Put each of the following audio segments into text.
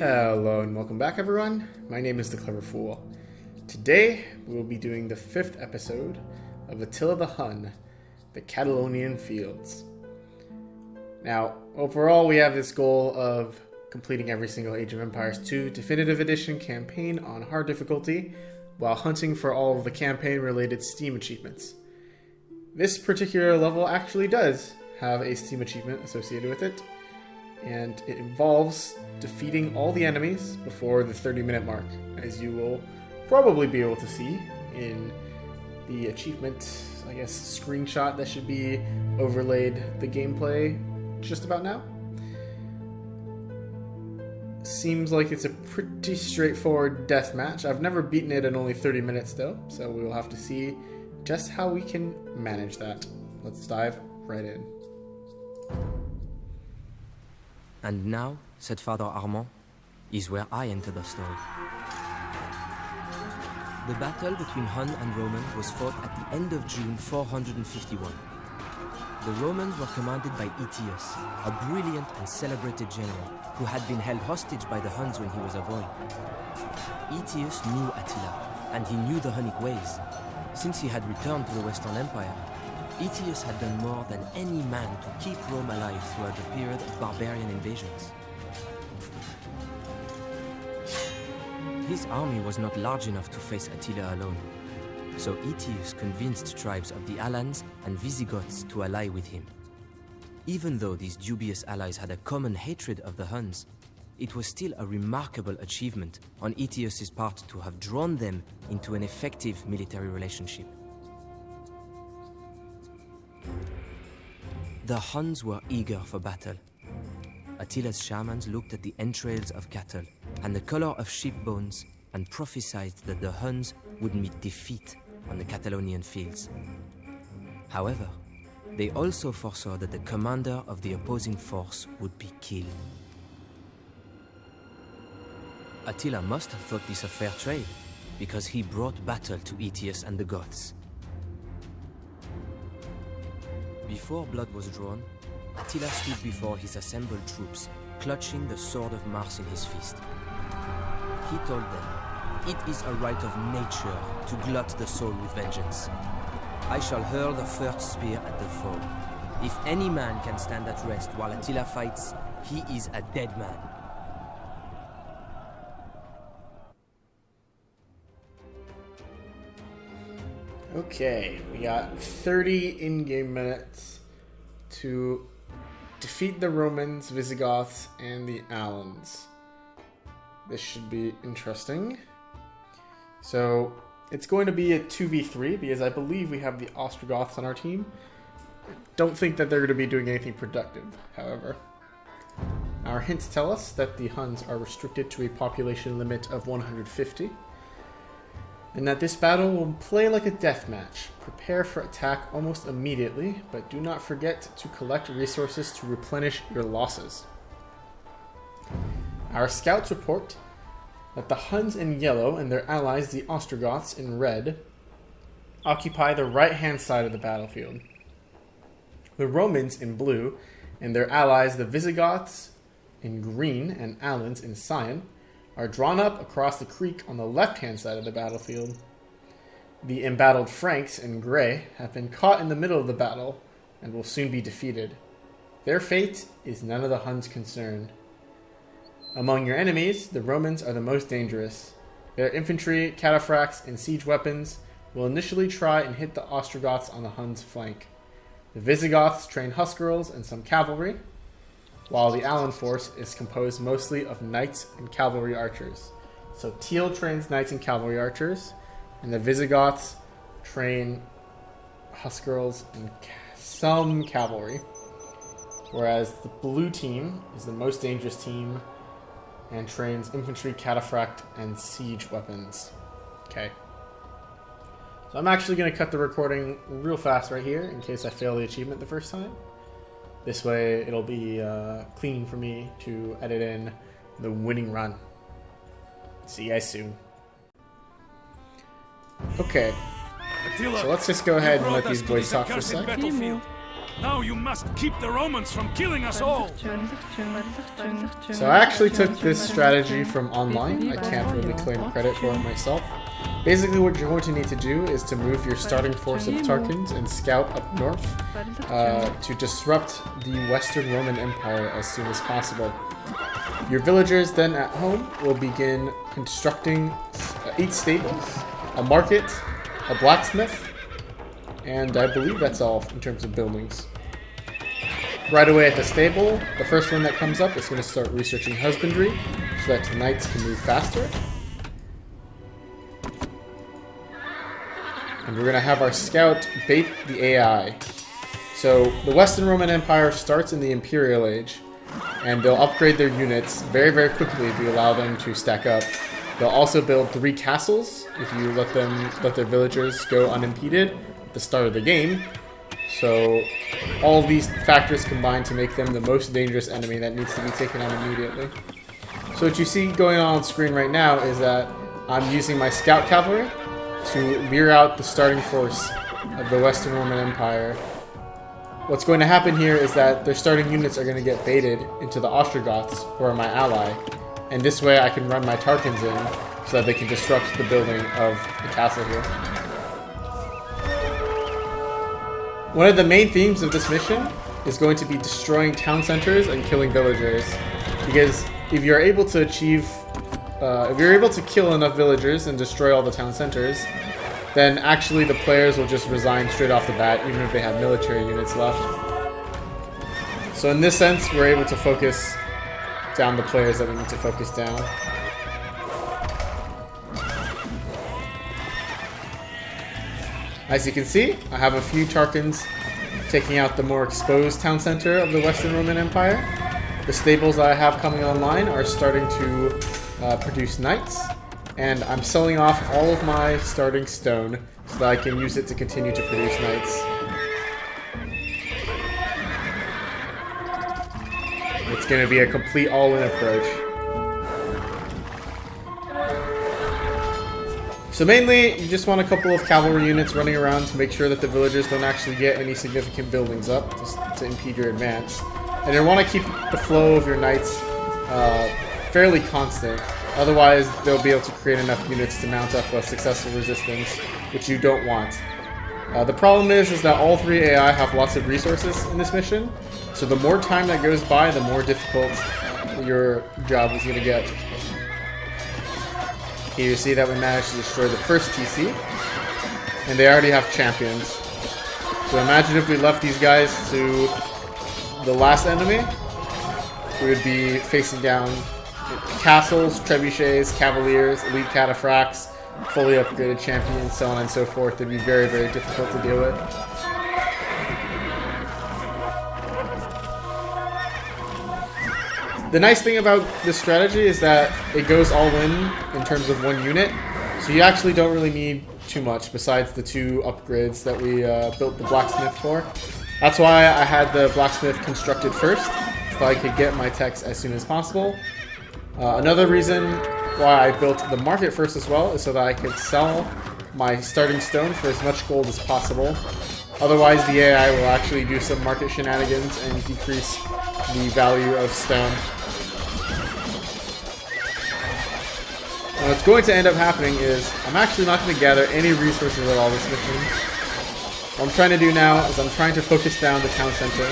Hello and welcome back everyone, my name is The Clever Fool. Today we will be doing the 5th episode of Attila the Hun, the Catalaunian Fields. Now, overall we have this goal of completing every single Age of Empires 2 Definitive Edition campaign on hard difficulty, while hunting for all of the campaign related Steam achievements. This particular level actually does have a Steam achievement associated with it, and it involves defeating all the enemies before the 30-minute mark, as you will probably be able to see in the achievement, I guess, screenshot that should be overlaid the gameplay just about now. Seems like it's a pretty straightforward deathmatch. I've never beaten it in only 30 minutes though, so we will have to see just how we can manage that. Let's dive right in. And now, said Father Armand, is where I enter the story. The battle between Hun and Roman was fought at the end of June 451. The Romans were commanded by Aetius, a brilliant and celebrated general who had been held hostage by the Huns when he was a boy. Aetius knew Attila, and he knew the Hunnic ways. Since he had returned to the Western Empire, Aetius had done more than any man to keep Rome alive throughout the period of barbarian invasions. His army was not large enough to face Attila alone, so Aetius convinced tribes of the Alans and Visigoths to ally with him. Even though these dubious allies had a common hatred of the Huns, it was still a remarkable achievement on Aetius's part to have drawn them into an effective military relationship. The Huns were eager for battle. Attila's shamans looked at the entrails of cattle and the color of sheep bones and prophesied that the Huns would meet defeat on the Catalaunian fields. However, they also foresaw that the commander of the opposing force would be killed. Attila must have thought this a fair trade, because he brought battle to Aetius and the Goths. Before blood was drawn, Attila stood before his assembled troops, clutching the sword of Mars in his fist. He told them, "It is a right of nature to glut the soul with vengeance. I shall hurl the first spear at the foe. If any man can stand at rest while Attila fights, he is a dead man." Okay, we got 30 in-game minutes to defeat the Romans, Visigoths, and the Alans. This should be interesting. So, it's going to be a 2v3 because I believe we have the Ostrogoths on our team. Don't think that they're going to be doing anything productive, however. Our hints tell us that the Huns are restricted to a population limit of 150. And that this battle will play like a deathmatch. Prepare for attack almost immediately, but do not forget to collect resources to replenish your losses. Our scouts report that the Huns in yellow and their allies, the Ostrogoths, in red, occupy the right-hand side of the battlefield. The Romans in blue and their allies, the Visigoths, in green and Alans in cyan, are drawn up across the creek on the left-hand side of the battlefield. The embattled Franks in gray have been caught in the middle of the battle and will soon be defeated. Their fate is none of the Huns' concern. Among your enemies, the Romans are the most dangerous. Their infantry, cataphracts, and siege weapons will initially try and hit the Ostrogoths on the Huns' flank. The Visigoths train Huscarls and some cavalry, while the Alan force is composed mostly of knights and cavalry archers. So Teal trains knights and cavalry archers, and the Visigoths train Huscarls and some cavalry. Whereas the blue team is the most dangerous team and trains infantry, cataphract, and siege weapons. Okay. So I'm actually going to cut the recording real fast right here in case I fail the achievement the first time. This way it'll be clean for me to edit in the winning run. See you guys soon. Okay, so let's just go ahead and let these boys talk for a sec. Now you must keep the Romans from killing us all. So I actually took this strategy from online. I can't really claim credit for it myself. Basically what you're going to need to do is to move your starting force of Tarkans and scout up north to disrupt the Western Roman Empire as soon as possible. Your villagers then at home will begin constructing 8 stables, a market, a blacksmith, and I believe that's all in terms of buildings. Right away at the stable, the first one that comes up is going to start researching husbandry so that the knights can move faster. And we're going to have our scout bait the AI. So the Western Roman Empire starts in the Imperial Age, and they'll upgrade their units very, very quickly if you allow them to stack up. They'll also build 3 castles if you let their villagers go unimpeded at the start of the game. So all of these factors combine to make them the most dangerous enemy that needs to be taken out immediately. So what you see going on screen right now is that I'm using my scout cavalry to leer out the starting force of the Western Roman Empire. What's going to happen here is that their starting units are going to get baited into the Ostrogoths, who are my ally, and this way I can run my Tarkans in so that they can disrupt the building of the castle here. One of the main themes of this mission is going to be destroying town centers and killing villagers, because if you're able to kill enough villagers and destroy all the town centers, then actually the players will just resign straight off the bat, even if they have military units left. So in this sense, we're able to focus down the players that we need to focus down. As you can see, I have a few Tarkans taking out the more exposed town center of the Western Roman Empire. The stables that I have coming online are starting to produce knights, and I'm selling off all of my starting stone so that I can use it to continue to produce knights. It's going to be a complete all-in approach. So mainly, you just want a couple of cavalry units running around to make sure that the villagers don't actually get any significant buildings up to impede your advance. And you want to keep the flow of your knights fairly constant. Otherwise, they'll be able to create enough units to mount up a successful resistance, which you don't want. The problem is that all 3 AI have lots of resources in this mission, so the more time that goes by, the more difficult your job is going to get. Here you see that we managed to destroy the first TC, and they already have champions. So imagine if we left these guys to the last enemy, we would be facing down castles, trebuchets, cavaliers, elite cataphracts, fully upgraded champions, so on and so forth. It'd be very, very difficult to deal with. The nice thing about this strategy is that it goes all in terms of 1 unit, so you actually don't really need too much besides the 2 upgrades that we built the blacksmith for. That's why I had the blacksmith constructed first, so I could get my techs as soon as possible. Another reason why I built the market first as well is so that I could sell my starting stone for as much gold as possible. Otherwise, the AI will actually do some market shenanigans and decrease the value of stone. And what's going to end up happening is I'm actually not going to gather any resources at all this mission. What I'm trying to do now is I'm trying to focus down the town center.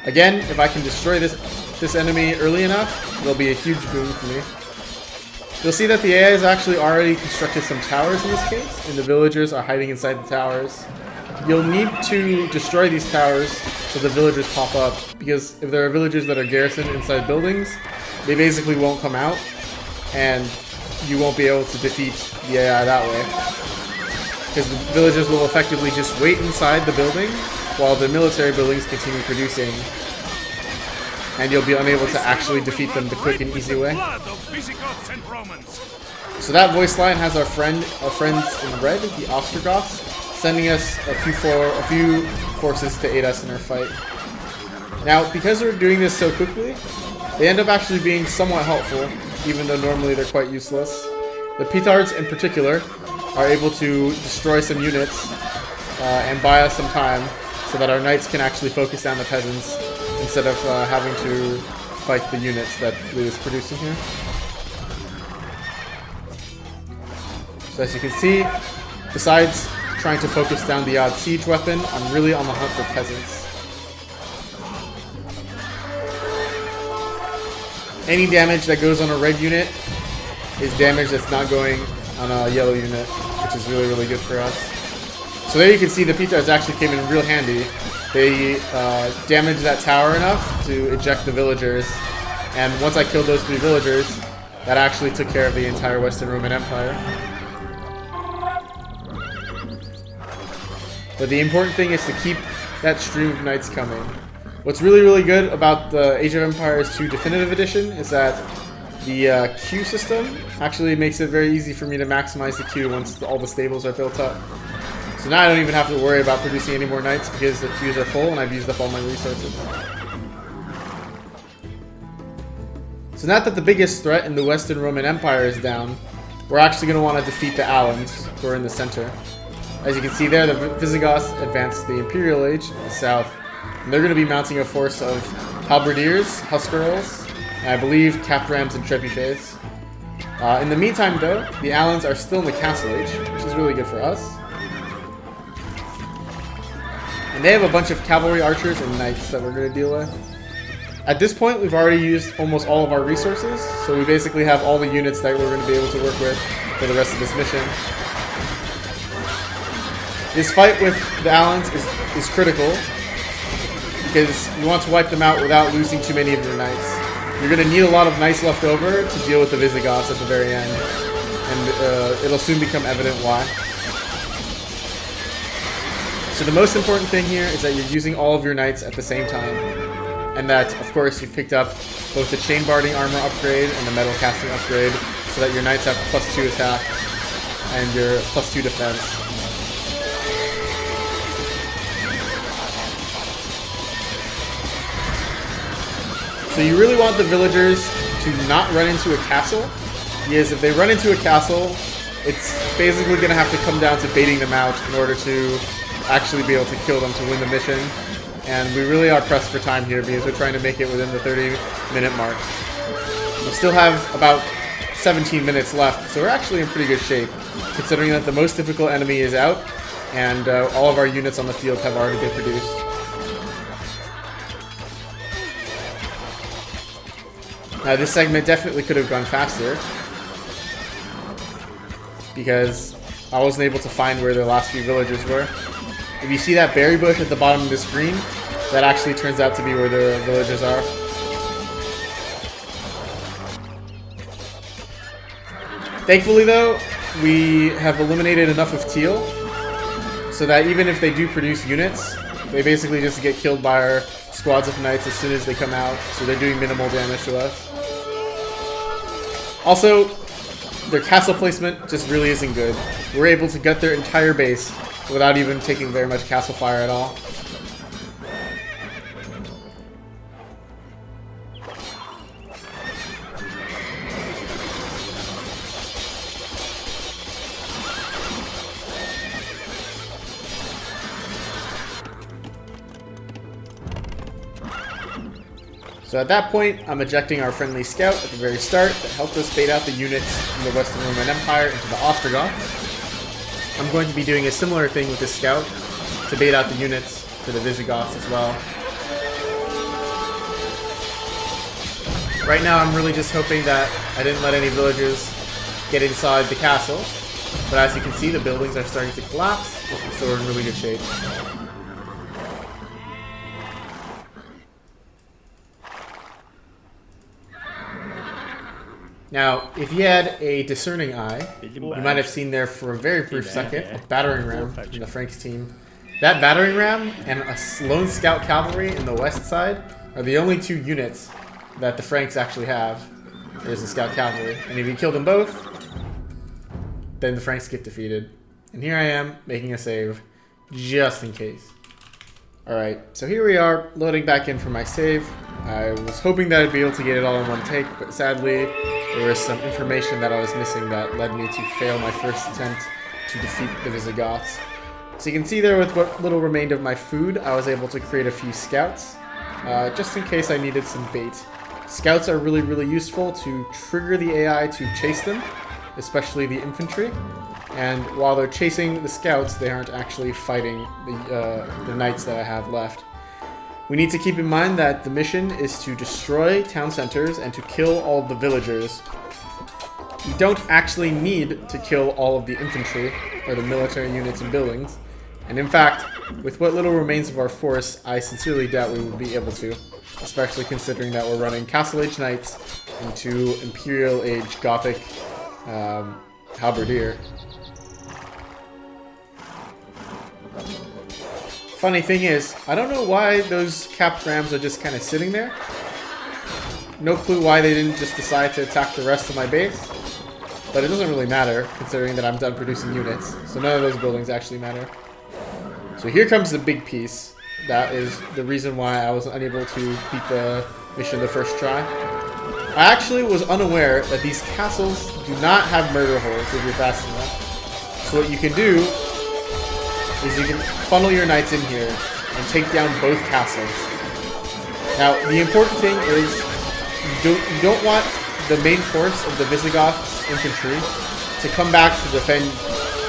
Again, if I can destroy this enemy early enough, it'll be a huge boon for me. You'll see that the AI has actually already constructed some towers in this case, and the villagers are hiding inside the towers. You'll need to destroy these towers so the villagers pop up, because if there are villagers that are garrisoned inside buildings, they basically won't come out, and you won't be able to defeat the AI that way. Because the villagers will effectively just wait inside the building while the military buildings continue producing, and you'll be unable to actually defeat them the quick and easy way. So that voice line has our friends in red, the Ostrogoths, sending us a few forces to aid us in our fight. Now, because we're doing this so quickly, they end up actually being somewhat helpful, even though normally they're quite useless. The Petards in particular are able to destroy some units and buy us some time so that our knights can actually focus down the peasants instead of having to fight the units that Blue is producing here. So as you can see, besides trying to focus down the odd siege weapon, I'm really on the hunt for peasants. Any damage that goes on a red unit is damage that's not going on a yellow unit, which is really, really good for us. So there you can see the Petards actually came in real handy. They damaged that tower enough to eject the villagers, and once I killed those 3 villagers, that actually took care of the entire Western Roman Empire. But the important thing is to keep that stream of knights coming. What's really, really good about the Age of Empires 2 Definitive Edition is that the queue system actually makes it very easy for me to maximize the queue once all the stables are built up. So now I don't even have to worry about producing any more knights because the queues are full and I've used up all my resources. So now that the biggest threat in the Western Roman Empire is down, we're actually going to want to defeat the Alans, who are in the center. As you can see there, the Visigoths advanced the Imperial Age in the south. And they're going to be mounting a force of halberdiers, huscarls, and I believe caprams and trebuchets. In the meantime, though, the Alans are still in the Castle Age, which is really good for us. And they have a bunch of cavalry archers and knights that we're going to deal with. At this point, we've already used almost all of our resources, so we basically have all the units that we're going to be able to work with for the rest of this mission. This fight with the Alans is critical, because you want to wipe them out without losing too many of your knights. You're going to need a lot of knights left over to deal with the Visigoths at the very end, and it'll soon become evident why. So the most important thing here is that you're using all of your knights at the same time, and that, of course, you've picked up both the chain barding armor upgrade and the metal casting upgrade, so that your knights have +2 attack and your +2 defense. So you really want the villagers to not run into a castle, because if they run into a castle, it's basically going to have to come down to baiting them out in order to actually be able to kill them to win the mission. And we really are pressed for time here because we're trying to make it within the 30-minute mark. We still have about 17 minutes left, so we're actually in pretty good shape, considering that the most difficult enemy is out, and all of our units on the field have already been produced. Now this segment definitely could have gone faster, because I wasn't able to find where the last few villagers were. If you see that berry bush at the bottom of the screen, that actually turns out to be where the villagers are. Thankfully though, we have eliminated enough of teal, so that even if they do produce units, they basically just get killed by our squads of knights as soon as they come out, so they're doing minimal damage to us. Also, their castle placement just really isn't good. We're able to gut their entire base without even taking very much castle fire at all. So at that point, I'm ejecting our friendly scout at the very start that helped us bait out the units from the Western Roman Empire into the Ostrogoths. I'm going to be doing a similar thing with this scout to bait out the units for the Visigoths as well. Right now I'm really just hoping that I didn't let any villagers get inside the castle, but as you can see, the buildings are starting to collapse, so we're in really good shape. Now, if you had a discerning eye, you might have seen there for a very brief second a battering ram from the Franks team. That battering ram and a lone scout cavalry in the west side are the only 2 units that the Franks actually have. There's the scout cavalry. And if you kill them both, then the Franks get defeated. And here I am, making a save, just in case. Alright, so here we are, loading back in for my save. I was hoping that I'd be able to get it all in one take, but sadly, there was some information that I was missing that led me to fail my first attempt to defeat the Visigoths. So you can see there with what little remained of my food, I was able to create a few scouts, just in case I needed some bait. Scouts are really, really useful to trigger the AI to chase them, especially the infantry. And while they're chasing the scouts, they aren't actually fighting the knights that I have left. We need to keep in mind that the mission is to destroy town centers and to kill all the villagers. You don't actually need to kill all of the infantry or the military units and buildings. And in fact, with what little remains of our force, I sincerely doubt we will be able to, especially considering that we're running Castle Age Knights into Imperial Age Gothic Halberdier. Funny thing is, I don't know why those capped rams are just kind of sitting there. No clue why they didn't just decide to attack the rest of my base. But it doesn't really matter, considering that I'm done producing units. So none of those buildings actually matter. So here comes the big piece. That is the reason why I was unable to beat the mission the first try. I actually was unaware that these castles do not have murder holes if you're fast enough. So what you can do is you can funnel your knights in here and take down both castles. Now, the important thing is you don't want the main force of the Visigoths infantry to come back to defend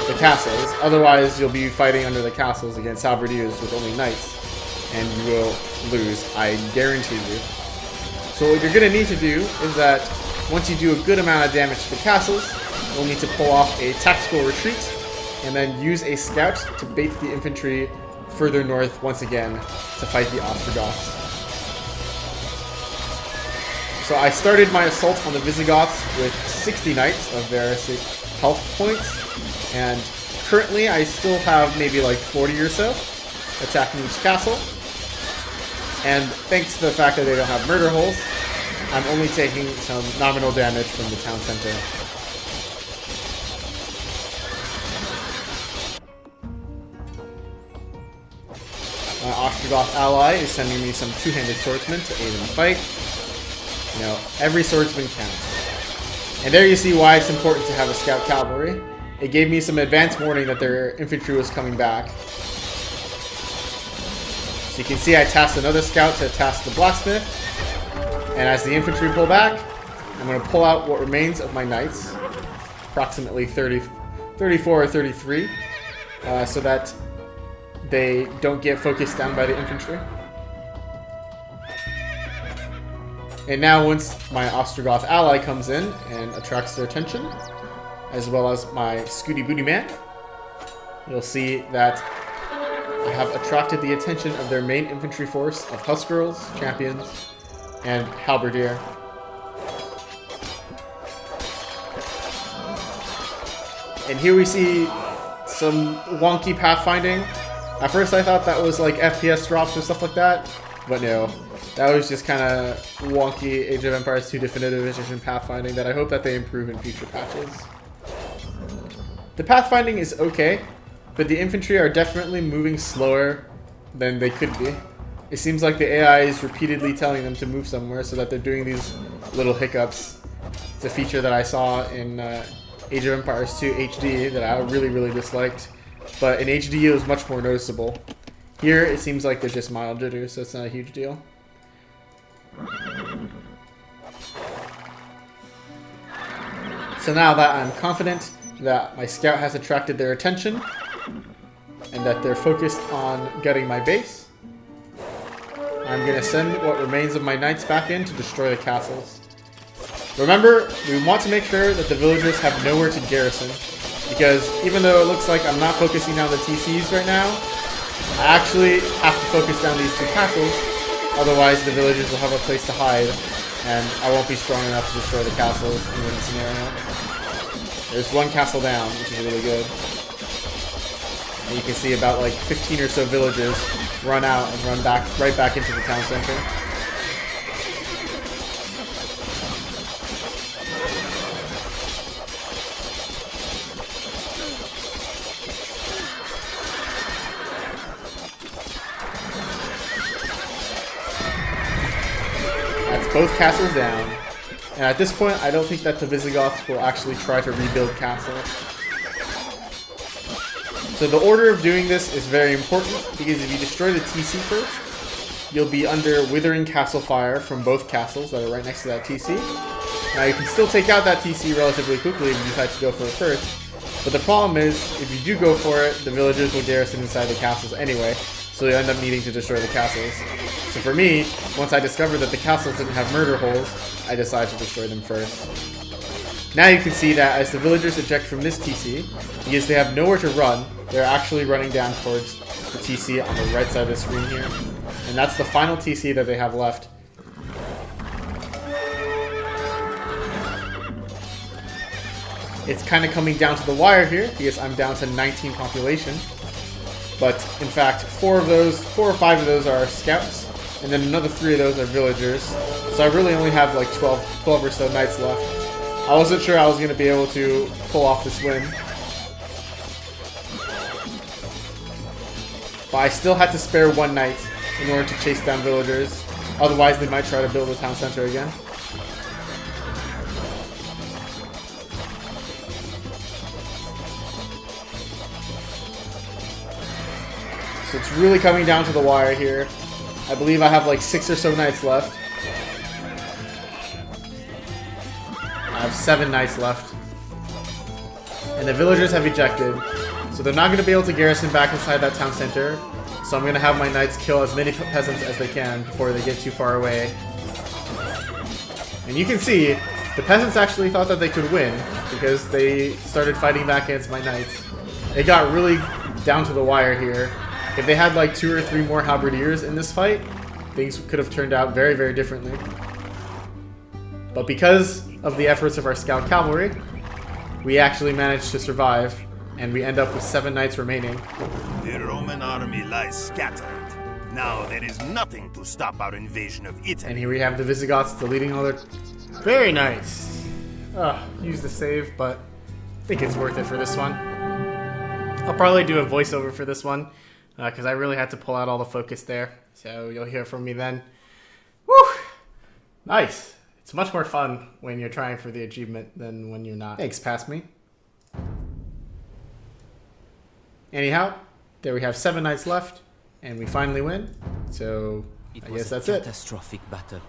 the castles. Otherwise, you'll be fighting under the castles against halberdiers with only knights, and you will lose, I guarantee you. So what you're going to need to do is that once you do a good amount of damage to the castles, you'll need to pull off a tactical retreat, and then use a scout to bait the infantry further north once again to fight the Ostrogoths. So I started my assault on the Visigoths with 60 knights of various health points, and currently I still have maybe like 40 or so attacking each castle. And thanks to the fact that they don't have murder holes, I'm only taking some nominal damage from the town center. My Ostrogoth ally is sending me some two-handed swordsmen to aid in the fight. You know, every swordsman counts. And there you see why it's important to have a scout cavalry. It gave me some advance warning that their infantry was coming back. So you can see I tasked another scout to task the blacksmith. And as the infantry pull back, I'm going to pull out what remains of my knights. Approximately 34 or 33. So that they don't get focused down by the infantry. And now once my Ostrogoth ally comes in and attracts their attention, as well as my Scooty Booty Man, you'll see that I have attracted the attention of their main infantry force of Huskarls, Champions, and Halberdier. And here we see some wonky pathfinding. At first I thought that was like FPS drops or stuff like that, but no. That was just kind of wonky Age of Empires 2 Definitive Edition pathfinding that I hope that they improve in future patches. The pathfinding is okay, but the infantry are definitely moving slower than they could be. It seems like the AI is repeatedly telling them to move somewhere so that they're doing these little hiccups. It's a feature that I saw in Age of Empires 2 HD that I really, really disliked. But in HD it was much more noticeable. Here it seems like they're just mild jitters, so it's not a huge deal. So now that I'm confident that my scout has attracted their attention and that they're focused on gutting my base, I'm going to send what remains of my knights back in to destroy the castles. Remember, we want to make sure that the villagers have nowhere to garrison, because even though it looks like I'm not focusing on the TCs right now, I actually have to focus down these two castles. Otherwise, the villagers will have a place to hide, and I won't be strong enough to destroy the castles in this scenario. There's one castle down, which is really good. And you can see about like 15 or so villagers run out and run back right back into the town center. Both castles down, and at this point I don't think that the Visigoths will actually try to rebuild castles. So the order of doing this is very important, because if you destroy the TC first, you'll be under Withering Castle Fire from both castles that are right next to that TC. Now you can still take out that TC relatively quickly if you decide to go for it first, but the problem is, if you do go for it, the villagers will garrison inside the castles anyway, so you end up needing to destroy the castles. So for me, once I discovered that the castles didn't have murder holes, I decided to destroy them first. Now you can see that as the villagers eject from this TC, because they have nowhere to run, they're actually running down towards the TC on the right side of the screen here. And that's the final TC that they have left. It's kind of coming down to the wire here, because I'm down to 19 population. But in fact, 4 or 5 of those are scouts, and then another 3 of those are villagers. So I really only have like 12 or so knights left. I wasn't sure I was going to be able to pull off this win. But I still had to spare 1 knight in order to chase down villagers. Otherwise they might try to build a town center again. So it's really coming down to the wire here. I believe I have like 6 or so knights left. I have 7 knights left. And the villagers have ejected. So they're not going to be able to garrison back inside that town center. So I'm going to have my knights kill as many peasants as they can before they get too far away. And you can see, the peasants actually thought that they could win because they started fighting back against my knights. It got really down to the wire here. If they had like 2 or 3 more halberdiers in this fight, things could have turned out very, very differently. But because of the efforts of our scout cavalry, we actually managed to survive, and we end up with 7 knights remaining. The Roman army lies scattered. Now there is nothing to stop our invasion of Italy. And here we have the Visigoths deleting all their... Very nice! Use the save, but I think it's worth it for this one. I'll probably do a voiceover for this one, because I really had to pull out all the focus there. So you'll hear from me then. Woo! Nice! It's much more fun when you're trying for the achievement than when you're not. Thanks, pass me. Anyhow, there we have 7 knights left, and we finally win. So I guess that's it. It was a catastrophic battle.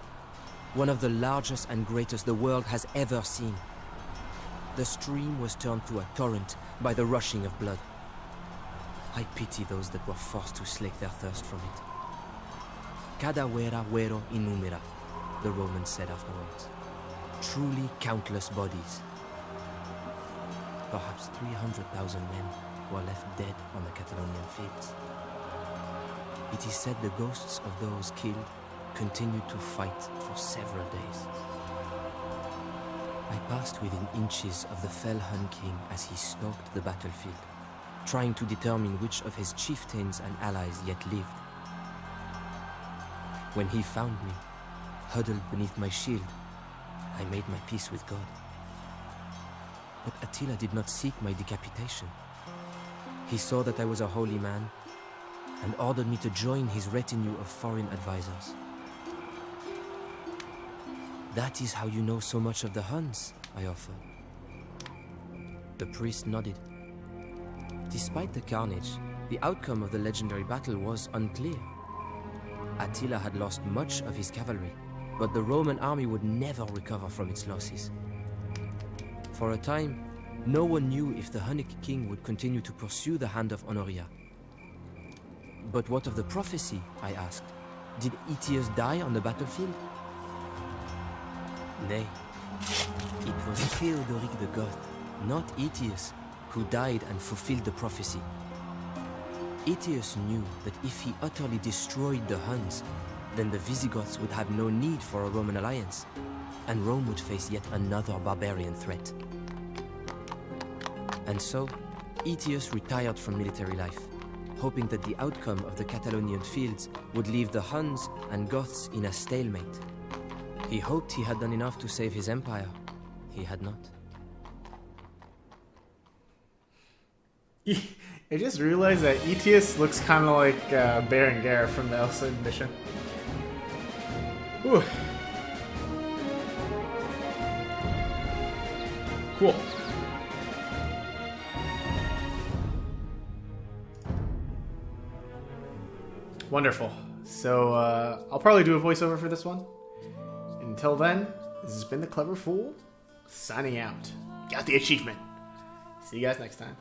One of the largest and greatest the world has ever seen. The stream was turned to a torrent by the rushing of blood. I pity those that were forced to slake their thirst from it. Cadavera vero innumera, the Romans said afterwards. Truly countless bodies. Perhaps 300,000 men were left dead on the Catalonian fields. It is said the ghosts of those killed continued to fight for several days. I passed within inches of the fell Hun king as he stalked the battlefield, trying to determine which of his chieftains and allies yet lived. When he found me, huddled beneath my shield, I made my peace with God. But Attila did not seek my decapitation. He saw that I was a holy man and ordered me to join his retinue of foreign advisors. That is how you know so much of the Huns, I offered. The priest nodded. Despite the carnage, the outcome of the legendary battle was unclear. Attila had lost much of his cavalry, but the Roman army would never recover from its losses. For a time, no one knew if the Hunnic king would continue to pursue the hand of Honoria. But what of the prophecy, I asked? Did Aetius die on the battlefield? Nay, it was Theodoric the Goth, not Aetius, who died and fulfilled the prophecy. Aetius knew that if he utterly destroyed the Huns, then the Visigoths would have no need for a Roman alliance, and Rome would face yet another barbarian threat. And so, Aetius retired from military life, hoping that the outcome of the Catalaunian fields would leave the Huns and Goths in a stalemate. He hoped he had done enough to save his empire. He had not. I just realized that Aetius looks kind of like Berengar from the Elsa mission. Ooh. Cool. Wonderful. So, I'll probably do a voiceover for this one. Until then, this has been The Clever Fool, signing out. Got the achievement. See you guys next time.